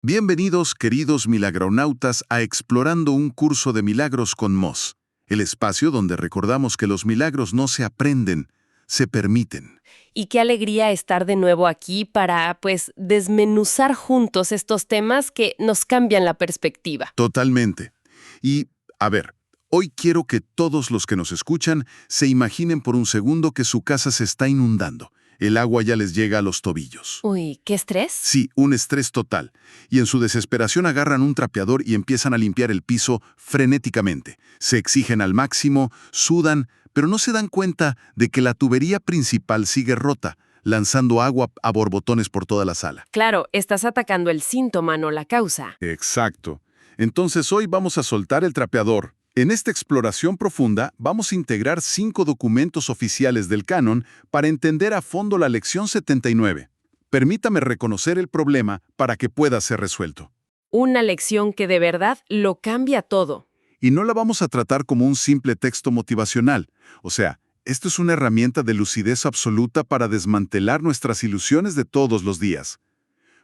Bienvenidos, queridos milagronautas, a Explorando un curso de milagros con Moz, el espacio donde recordamos que los milagros no se aprenden, se permiten. Y qué alegría estar de nuevo aquí para, desmenuzar juntos estos temas que nos cambian la perspectiva. Totalmente. Y, a ver, hoy quiero que todos los que nos escuchan se imaginen por un segundo que su casa se está inundando. El agua ya les llega a los tobillos. Uy, ¿qué estrés? Sí, un estrés total. Y en su desesperación agarran un trapeador y empiezan a limpiar el piso frenéticamente. Se exigen al máximo, sudan, pero no se dan cuenta de que la tubería principal sigue rota, lanzando agua a borbotones por toda la sala. Claro, estás atacando el síntoma, no la causa. Exacto. Entonces hoy vamos a soltar el trapeador. En esta exploración profunda vamos a integrar 5 documentos oficiales del canon para entender a fondo la lección 79. Permítame reconocer el problema para que pueda ser resuelto. Una lección que de verdad lo cambia todo. Y no la vamos a tratar como un simple texto motivacional. O sea, esto es una herramienta de lucidez absoluta para desmantelar nuestras ilusiones de todos los días.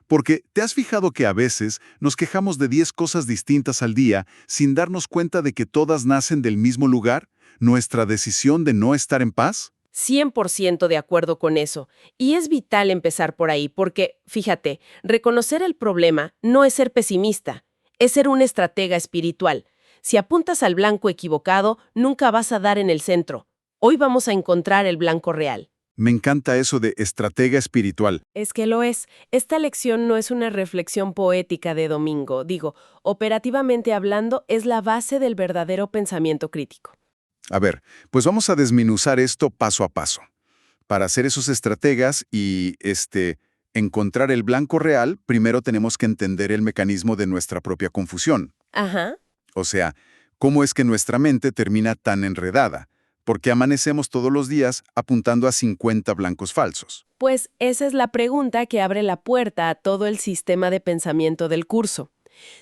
Porque, ¿te has fijado que a veces nos quejamos de 10 cosas distintas al día sin darnos cuenta de que todas nacen del mismo lugar? ¿Nuestra decisión de no estar en paz? 100% de acuerdo con eso. Y es vital empezar por ahí porque, fíjate, reconocer el problema no es ser pesimista, es ser un estratega espiritual. Si apuntas al blanco equivocado, nunca vas a dar en el centro. Hoy vamos a encontrar el blanco real. Me encanta eso de estratega espiritual. Es que lo es. Esta lección no es una reflexión poética de domingo. Digo, operativamente hablando, es la base del verdadero pensamiento crítico. A ver, pues vamos a desmenuzar esto paso a paso. Para ser esos estrategas y, encontrar el blanco real, primero tenemos que entender el mecanismo de nuestra propia confusión. Ajá. O sea, ¿cómo es que nuestra mente termina tan enredada? Porque amanecemos todos los días apuntando a 50 blancos falsos. Pues esa es la pregunta que abre la puerta a todo el sistema de pensamiento del curso.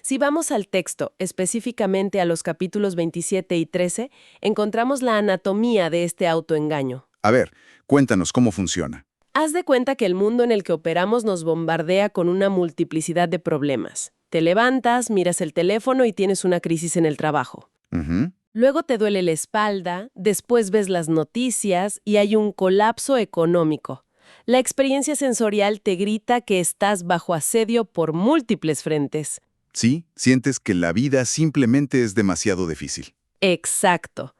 Si vamos al texto, específicamente a los capítulos 27 y 13, encontramos la anatomía de este autoengaño. A ver, cuéntanos cómo funciona. Haz de cuenta que el mundo en el que operamos nos bombardea con una multiplicidad de problemas. Te levantas, miras el teléfono y tienes una crisis en el trabajo. Ujú. Luego te duele la espalda, después ves las noticias y hay un colapso económico. La experiencia sensorial te grita que estás bajo asedio por múltiples frentes. Sí, sientes que la vida simplemente es demasiado difícil. Exacto.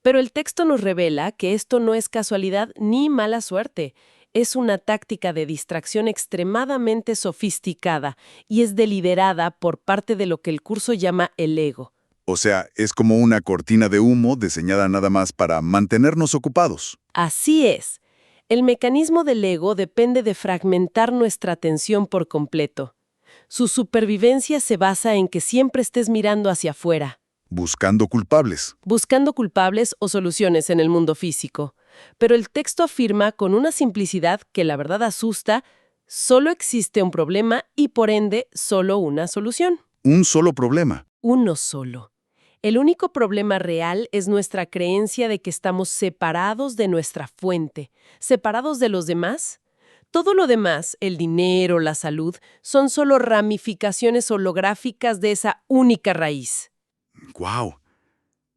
Pero el texto nos revela que esto no es casualidad ni mala suerte. Es una táctica de distracción extremadamente sofisticada y es deliberada por parte de lo que el curso llama el ego. O sea, es como una cortina de humo diseñada nada más para mantenernos ocupados. Así es. El mecanismo del ego depende de fragmentar nuestra atención por completo. Su supervivencia se basa en que siempre estés mirando hacia afuera, Buscando culpables. buscando culpables o soluciones en el mundo físico. Pero el texto afirma con una simplicidad que la verdad asusta, solo existe un problema y por ende solo una solución. Un solo problema. Uno solo. El único problema real es nuestra creencia de que estamos separados de nuestra fuente, separados de los demás. Todo lo demás, el dinero, la salud, son solo ramificaciones holográficas de esa única raíz. ¡Guau!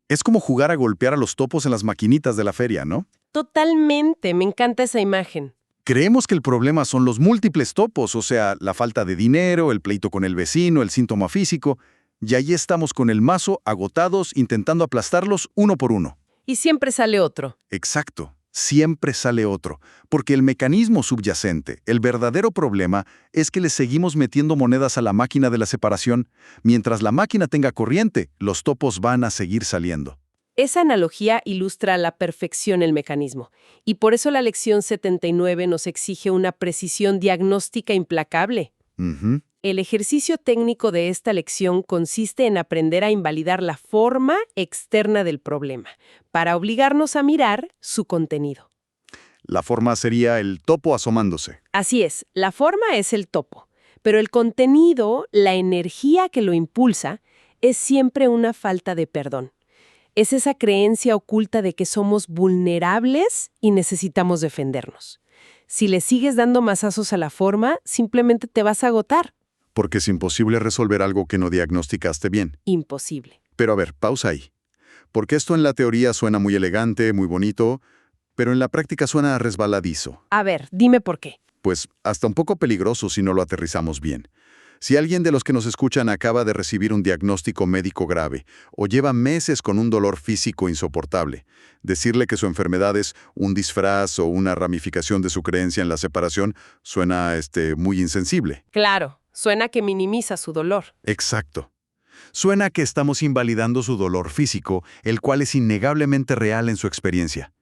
Es como jugar a golpear a los topos en las maquinitas de la feria, ¿no? Totalmente, me encanta esa imagen. Creemos que el problema son los múltiples topos, o sea, la falta de dinero, el pleito con el vecino, el síntoma físico, y ahí estamos con el mazo, agotados, intentando aplastarlos uno por uno. Y siempre sale otro. Exacto, siempre sale otro, porque el mecanismo subyacente, el verdadero problema, es que le seguimos metiendo monedas a la máquina de la separación. Mientras la máquina tenga corriente, los topos van a seguir saliendo. Esa analogía ilustra a la perfección el mecanismo, y por eso la lección 79 nos exige una precisión diagnóstica implacable. Ujú. El ejercicio técnico de esta lección consiste en aprender a invalidar la forma externa del problema, para obligarnos a mirar su contenido. La forma sería el topo asomándose. Así es, la forma es el topo, pero el contenido, la energía que lo impulsa, es siempre una falta de perdón. Es esa creencia oculta de que somos vulnerables y necesitamos defendernos. Si le sigues dando mazazos a la forma, simplemente te vas a agotar. porque es imposible resolver algo que no diagnosticaste bien. Imposible. Pero a ver, pausa ahí. Porque esto en la teoría suena muy elegante, muy bonito, pero en la práctica suena resbaladizo. A ver, dime por qué. Pues hasta un poco peligroso si no lo aterrizamos bien. Si alguien de los que nos escuchan acaba de recibir un diagnóstico médico grave o lleva meses con un dolor físico insoportable, decirle que su enfermedad es un disfraz o una ramificación de su creencia en la separación suena muy insensible. Claro, suena que minimiza su dolor. Exacto. Suena que estamos invalidando su dolor físico, el cual es innegablemente real en su experiencia.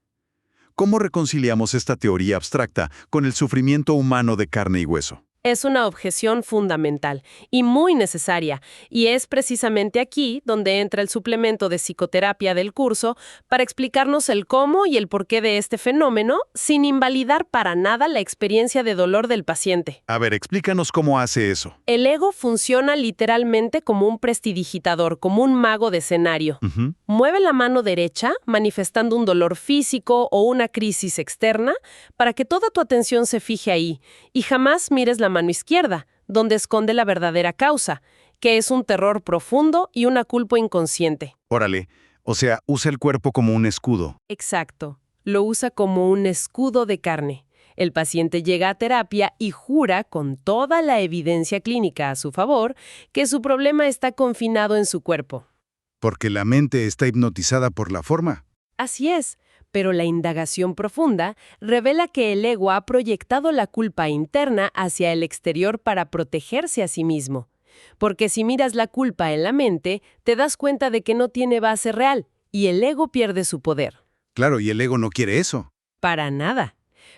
¿Cómo reconciliamos esta teoría abstracta con el sufrimiento humano de carne y hueso? Es una objeción fundamental y muy necesaria, y es precisamente aquí donde entra el suplemento de psicoterapia del curso para explicarnos el cómo y el porqué de este fenómeno sin invalidar para nada la experiencia de dolor del paciente. A ver, explícanos cómo hace eso. El ego funciona literalmente como un prestidigitador, como un mago de escenario. Mueve la mano derecha, manifestando un dolor físico o una crisis externa, para que toda tu atención se fije ahí, y jamás mires la mano izquierda, donde esconde la verdadera causa, que es un terror profundo y una culpa inconsciente. Órale, o sea, usa el cuerpo como un escudo. Exacto, lo usa como un escudo de carne. El paciente llega a terapia y jura, con toda la evidencia clínica a su favor, que su problema está confinado en su cuerpo. Porque la mente está hipnotizada por la forma. Así es, pero la indagación profunda revela que el ego ha proyectado la culpa interna hacia el exterior para protegerse a sí mismo. Porque si miras la culpa en la mente, te das cuenta de que no tiene base real, y el ego pierde su poder. Claro, y el ego no quiere eso. Para nada.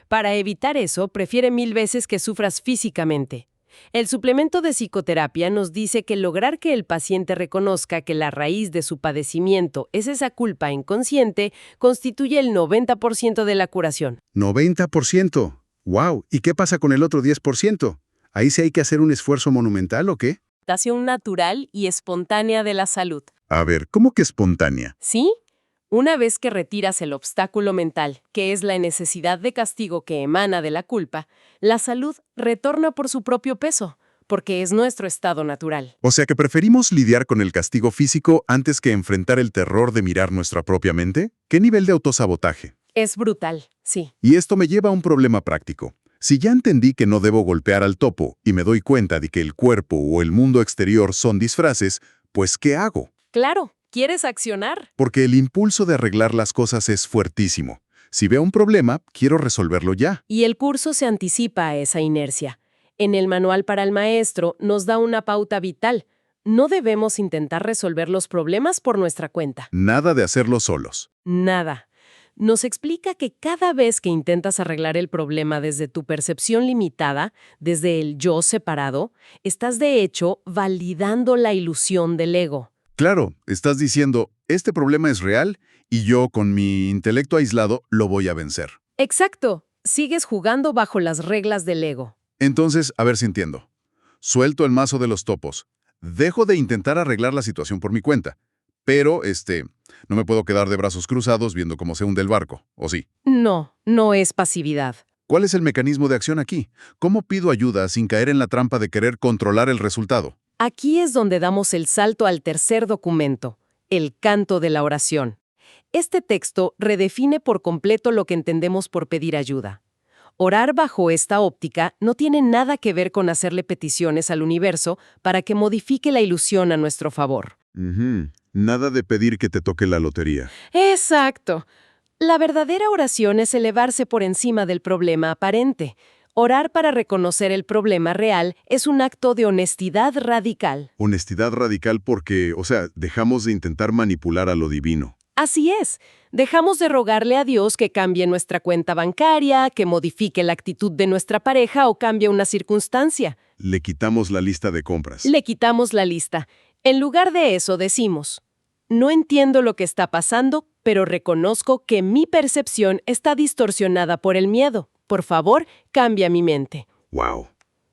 Para evitar eso, prefiere 1000 veces que sufras físicamente. El suplemento de psicoterapia nos dice que lograr que el paciente reconozca que la raíz de su padecimiento es esa culpa inconsciente constituye el 90% de la curación. 90%. ¡Wow! ¿Y qué pasa con el otro 10%? ¿Ahí sí hay que hacer un esfuerzo monumental o qué? Adaptación natural y espontánea de la salud. A ver, ¿cómo que espontánea? ¿Sí? Una vez que retiras el obstáculo mental, que es la necesidad de castigo que emana de la culpa, la salud retorna por su propio peso, porque es nuestro estado natural. O sea que preferimos lidiar con el castigo físico antes que enfrentar el terror de mirar nuestra propia mente. ¿Qué nivel de autosabotaje? Es brutal, sí. Y esto me lleva a un problema práctico. Si ya entendí que no debo golpear al topo y me doy cuenta de que el cuerpo o el mundo exterior son disfraces, pues ¿qué hago? Claro, ¿quieres accionar? Porque el impulso de arreglar las cosas es fuertísimo. Si veo un problema, quiero resolverlo ya. Y el curso se anticipa a esa inercia. En el manual para el maestro nos da una pauta vital. No debemos intentar resolver los problemas por nuestra cuenta. Nada de hacerlo solos. Nada. Nos explica que cada vez que intentas arreglar el problema desde tu percepción limitada, desde el yo separado, estás de hecho validando la ilusión del ego. Claro, estás diciendo, este problema es real y yo, con mi intelecto aislado, lo voy a vencer. Exacto. Sigues jugando bajo las reglas del ego. Entonces, a ver si entiendo. Suelto el mazo de los topos. Dejo de intentar arreglar la situación por mi cuenta. Pero, no me puedo quedar de brazos cruzados viendo cómo se hunde el barco, ¿o sí? No, no es pasividad. ¿Cuál es el mecanismo de acción aquí? ¿Cómo pido ayuda sin caer en la trampa de querer controlar el resultado? Aquí es donde damos el salto al tercer documento, el canto de la oración. Este texto redefine por completo lo que entendemos por pedir ayuda. Orar bajo esta óptica no tiene nada que ver con hacerle peticiones al universo para que modifique la ilusión a nuestro favor. Nada de pedir que te toque la lotería. Exacto. La verdadera oración es elevarse por encima del problema aparente. Orar para reconocer el problema real es un acto de honestidad radical. Honestidad radical porque, dejamos de intentar manipular a lo divino. Así es. Dejamos de rogarle a Dios que cambie nuestra cuenta bancaria, que modifique la actitud de nuestra pareja o cambie una circunstancia. Le quitamos la lista de compras. Le quitamos la lista. En lugar de eso decimos, no entiendo lo que está pasando, pero reconozco que mi percepción está distorsionada por el miedo. Por favor, cambia mi mente. ¡Wow!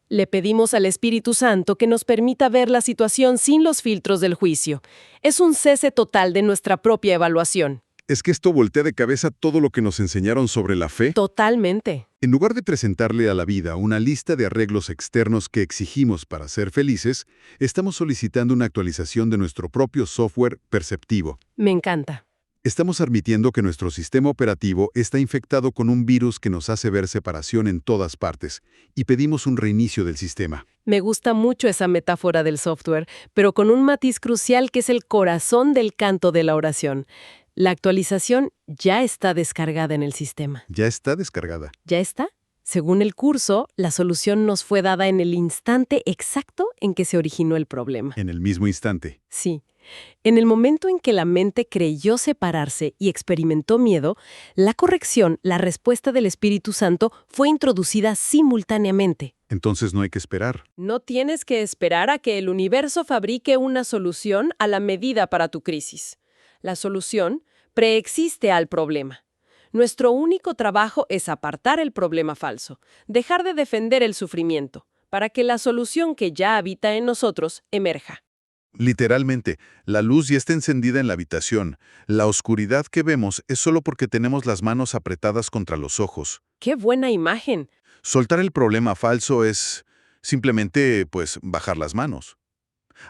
Le pedimos al Espíritu Santo que nos permita ver la situación sin los filtros del juicio. Es un cese total de nuestra propia evaluación. Es que esto voltea de cabeza todo lo que nos enseñaron sobre la fe. Totalmente. En lugar de presentarle a la vida una lista de arreglos externos que exigimos para ser felices, estamos solicitando una actualización de nuestro propio software perceptivo. Me encanta. Estamos admitiendo que nuestro sistema operativo está infectado con un virus que nos hace ver separación en todas partes, y pedimos un reinicio del sistema. Me gusta mucho esa metáfora del software, pero con un matiz crucial que es el corazón del canto de la oración. La actualización ya está descargada en el sistema. Ya está descargada. ¿Ya está? Según el curso, la solución nos fue dada en el instante exacto en que se originó el problema. En el mismo instante. Sí. En el momento en que la mente creyó separarse y experimentó miedo, la corrección, la respuesta del Espíritu Santo, fue introducida simultáneamente. Entonces no hay que esperar. No tienes que esperar a que el universo fabrique una solución a la medida para tu crisis. La solución preexiste al problema. Nuestro único trabajo es apartar el problema falso, dejar de defender el sufrimiento, para que la solución que ya habita en nosotros emerja. Literalmente, la luz ya está encendida en la habitación. La oscuridad que vemos es solo porque tenemos las manos apretadas contra los ojos. ¡Qué buena imagen! Soltar el problema falso es simplemente, bajar las manos.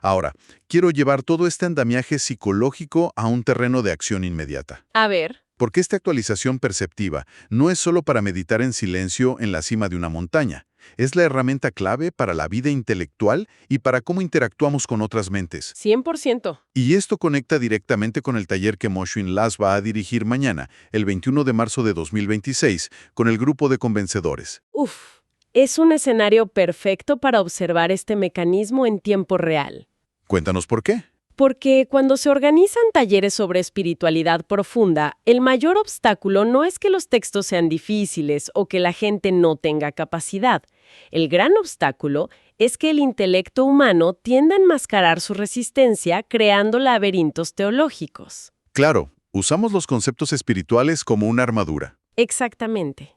Ahora, quiero llevar todo este andamiaje psicológico a un terreno de acción inmediata. A ver. Porque esta actualización perceptiva no es solo para meditar en silencio en la cima de una montaña. Es la herramienta clave para la vida intelectual y para cómo interactuamos con otras mentes. 100%. Y esto conecta directamente con el taller que Moshwin Las va a dirigir mañana, el 21 de marzo de 2026, con el grupo de convencedores. Uf, es un escenario perfecto para observar este mecanismo en tiempo real. Cuéntanos por qué. Porque cuando se organizan talleres sobre espiritualidad profunda, el mayor obstáculo no es que los textos sean difíciles o que la gente no tenga capacidad. El gran obstáculo es que el intelecto humano tiende a enmascarar su resistencia creando laberintos teológicos. Claro, usamos los conceptos espirituales como una armadura. Exactamente.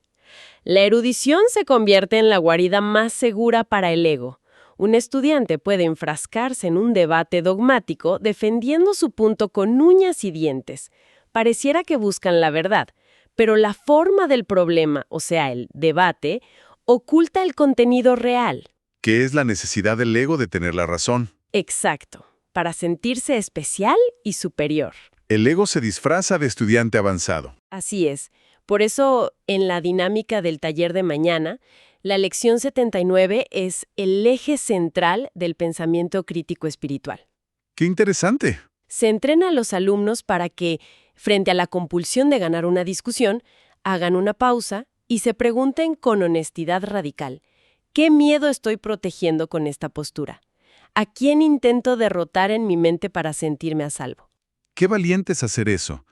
La erudición se convierte en la guarida más segura para el ego. Un estudiante puede enfrascarse en un debate dogmático defendiendo su punto con uñas y dientes. Pareciera que buscan la verdad, pero la forma del problema, o sea, el debate, oculta el contenido real. ¿Qué es la necesidad del ego de tener la razón? Exacto, para sentirse especial y superior. El ego se disfraza de estudiante avanzado. Así es. Por eso, en la dinámica del taller de mañana, la lección 79 es el eje central del pensamiento crítico espiritual. ¡Qué interesante! Se entrena a los alumnos para que, frente a la compulsión de ganar una discusión, hagan una pausa y se pregunten con honestidad radical, ¿qué miedo estoy protegiendo con esta postura? ¿A quién intento derrotar en mi mente para sentirme a salvo? ¡Qué valiente es hacer eso!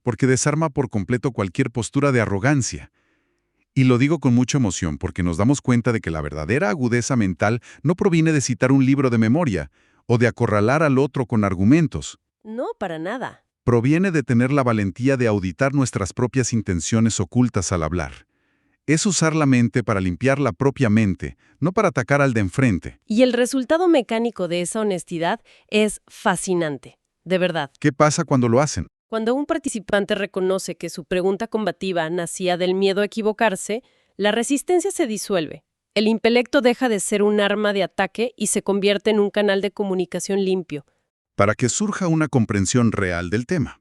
Porque desarma por completo cualquier postura de arrogancia. Y lo digo con mucha emoción porque nos damos cuenta de que la verdadera agudeza mental no proviene de citar un libro de memoria o de acorralar al otro con argumentos. No, para nada. Proviene de tener la valentía de auditar nuestras propias intenciones ocultas al hablar. Es usar la mente para limpiar la propia mente, no para atacar al de enfrente. Y el resultado mecánico de esa honestidad es fascinante, de verdad. ¿Qué pasa cuando lo hacen? Cuando un participante reconoce que su pregunta combativa nacía del miedo a equivocarse, la resistencia se disuelve. El intelecto deja de ser un arma de ataque y se convierte en un canal de comunicación limpio. Para que surja una comprensión real del tema.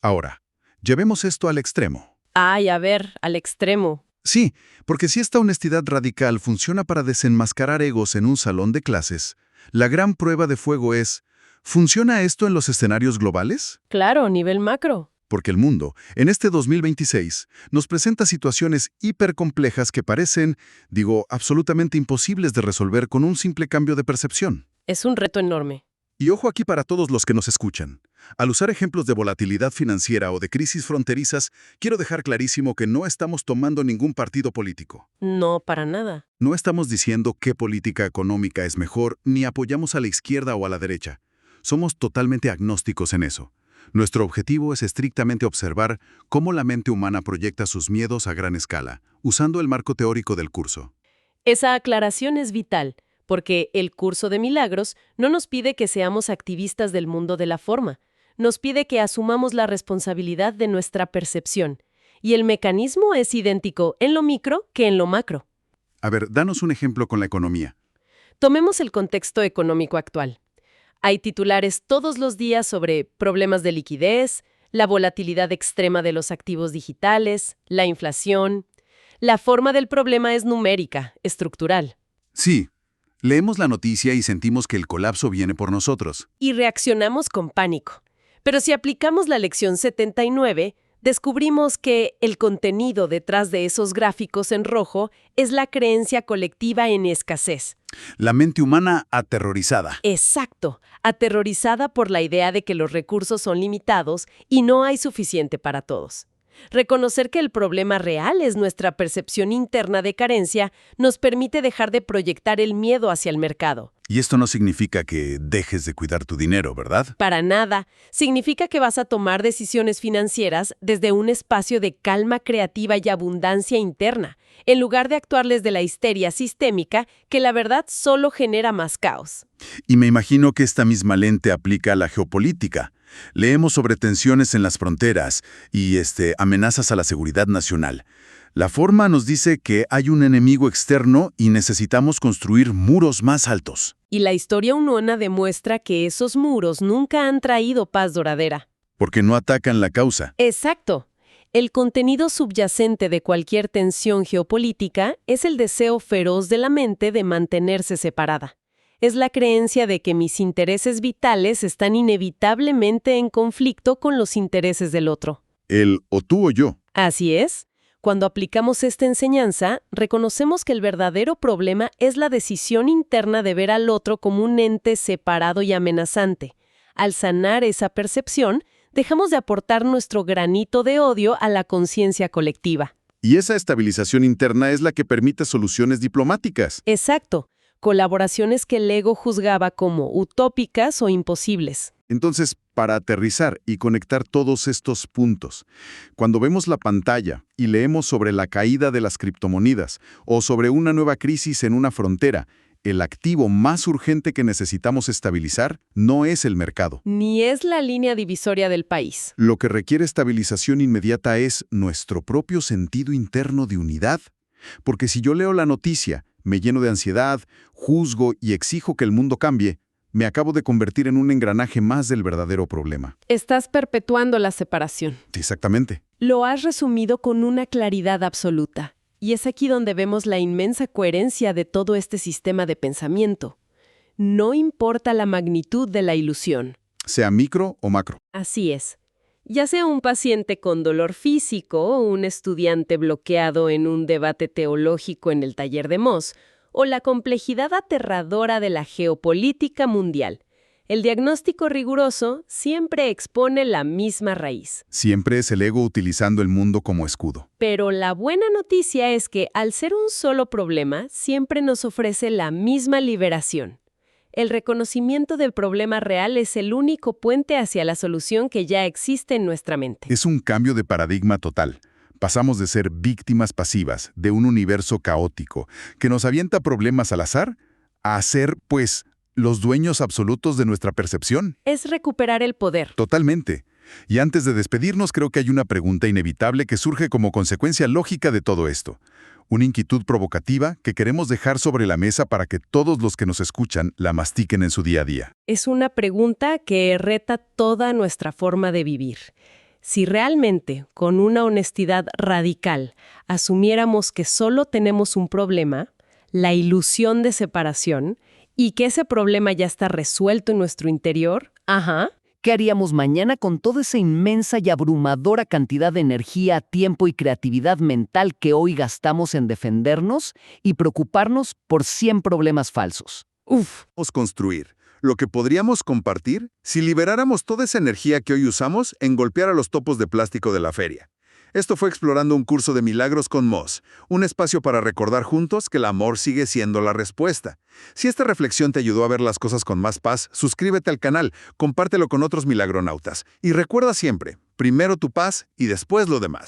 Ahora, llevemos esto al extremo. Ay, a ver, al extremo. Sí, porque si esta honestidad radical funciona para desenmascarar egos en un salón de clases, la gran prueba de fuego es, ¿funciona esto en los escenarios globales? Claro, a nivel macro. Porque el mundo, en este 2026, nos presenta situaciones hipercomplejas que parecen, absolutamente imposibles de resolver con un simple cambio de percepción. Es un reto enorme. Y ojo aquí para todos los que nos escuchan. Al usar ejemplos de volatilidad financiera o de crisis fronterizas, quiero dejar clarísimo que no estamos tomando ningún partido político. No, para nada. No estamos diciendo qué política económica es mejor, ni apoyamos a la izquierda o a la derecha. Somos totalmente agnósticos en eso. Nuestro objetivo es estrictamente observar cómo la mente humana proyecta sus miedos a gran escala, usando el marco teórico del curso. Esa aclaración es vital, porque el curso de milagros no nos pide que seamos activistas del mundo de la forma. Nos pide que asumamos la responsabilidad de nuestra percepción. Y el mecanismo es idéntico en lo micro que en lo macro. A ver, danos un ejemplo con la economía. Tomemos el contexto económico actual. Hay titulares todos los días sobre problemas de liquidez, la volatilidad extrema de los activos digitales, la inflación. La forma del problema es numérica, estructural. Sí, leemos la noticia y sentimos que el colapso viene por nosotros. Y reaccionamos con pánico. Pero si aplicamos la lección 79, descubrimos que el contenido detrás de esos gráficos en rojo es la creencia colectiva en escasez. La mente humana aterrorizada. Exacto, aterrorizada por la idea de que los recursos son limitados y no hay suficiente para todos. Reconocer que el problema real es nuestra percepción interna de carencia nos permite dejar de proyectar el miedo hacia el mercado. Y esto no significa que dejes de cuidar tu dinero, ¿verdad? Para nada. Significa que vas a tomar decisiones financieras desde un espacio de calma creativa y abundancia interna, en lugar de actuar desde la histeria sistémica que la verdad solo genera más caos. Y me imagino que esta misma lente aplica a la geopolítica. Leemos sobre tensiones en las fronteras y amenazas a la seguridad nacional. La forma nos dice que hay un enemigo externo y necesitamos construir muros más altos. Y la historia humana demuestra que esos muros nunca han traído paz duradera. Porque no atacan la causa. Exacto. El contenido subyacente de cualquier tensión geopolítica es el deseo feroz de la mente de mantenerse separada. Es la creencia de que mis intereses vitales están inevitablemente en conflicto con los intereses del otro. El o tú o yo. Así es. Cuando aplicamos esta enseñanza, reconocemos que el verdadero problema es la decisión interna de ver al otro como un ente separado y amenazante. Al sanar esa percepción, dejamos de aportar nuestro granito de odio a la conciencia colectiva. Y esa estabilización interna es la que permite soluciones diplomáticas. Exacto. Colaboraciones que el ego juzgaba como utópicas o imposibles. Entonces, para aterrizar y conectar todos estos puntos, cuando vemos la pantalla y leemos sobre la caída de las criptomonedas o sobre una nueva crisis en una frontera, el activo más urgente que necesitamos estabilizar no es el mercado. Ni es la línea divisoria del país. Lo que requiere estabilización inmediata es nuestro propio sentido interno de unidad. Porque si yo leo la noticia, me lleno de ansiedad, juzgo y exijo que el mundo cambie, me acabo de convertir en un engranaje más del verdadero problema. Estás perpetuando la separación. Exactamente. Lo has resumido con una claridad absoluta. Y es aquí donde vemos la inmensa coherencia de todo este sistema de pensamiento. No importa la magnitud de la ilusión. Sea micro o macro. Así es. Ya sea un paciente con dolor físico o un estudiante bloqueado en un debate teológico en el taller de Moss, o la complejidad aterradora de la geopolítica mundial, el diagnóstico riguroso siempre expone la misma raíz. Siempre es el ego utilizando el mundo como escudo. Pero la buena noticia es que, al ser un solo problema, siempre nos ofrece la misma liberación. El reconocimiento del problema real es el único puente hacia la solución que ya existe en nuestra mente. Es un cambio de paradigma total. Pasamos de ser víctimas pasivas de un universo caótico que nos avienta problemas al azar a ser, los dueños absolutos de nuestra percepción. Es recuperar el poder. Totalmente. Y antes de despedirnos, creo que hay una pregunta inevitable que surge como consecuencia lógica de todo esto. Una inquietud provocativa que queremos dejar sobre la mesa para que todos los que nos escuchan la mastiquen en su día a día. Es una pregunta que reta toda nuestra forma de vivir. Si realmente, con una honestidad radical, asumiéramos que solo tenemos un problema, la ilusión de separación, y que ese problema ya está resuelto en nuestro interior, ¿qué haríamos mañana con toda esa inmensa y abrumadora cantidad de energía, tiempo y creatividad mental que hoy gastamos en defendernos y preocuparnos por 100 problemas falsos? Podemos construir lo que podríamos compartir si liberáramos toda esa energía que hoy usamos en golpear a los topos de plástico de la feria. Esto fue Explorando un curso de milagros con Moss, un espacio para recordar juntos que el amor sigue siendo la respuesta. Si esta reflexión te ayudó a ver las cosas con más paz, suscríbete al canal, compártelo con otros milagronautas y recuerda siempre, primero tu paz y después lo demás.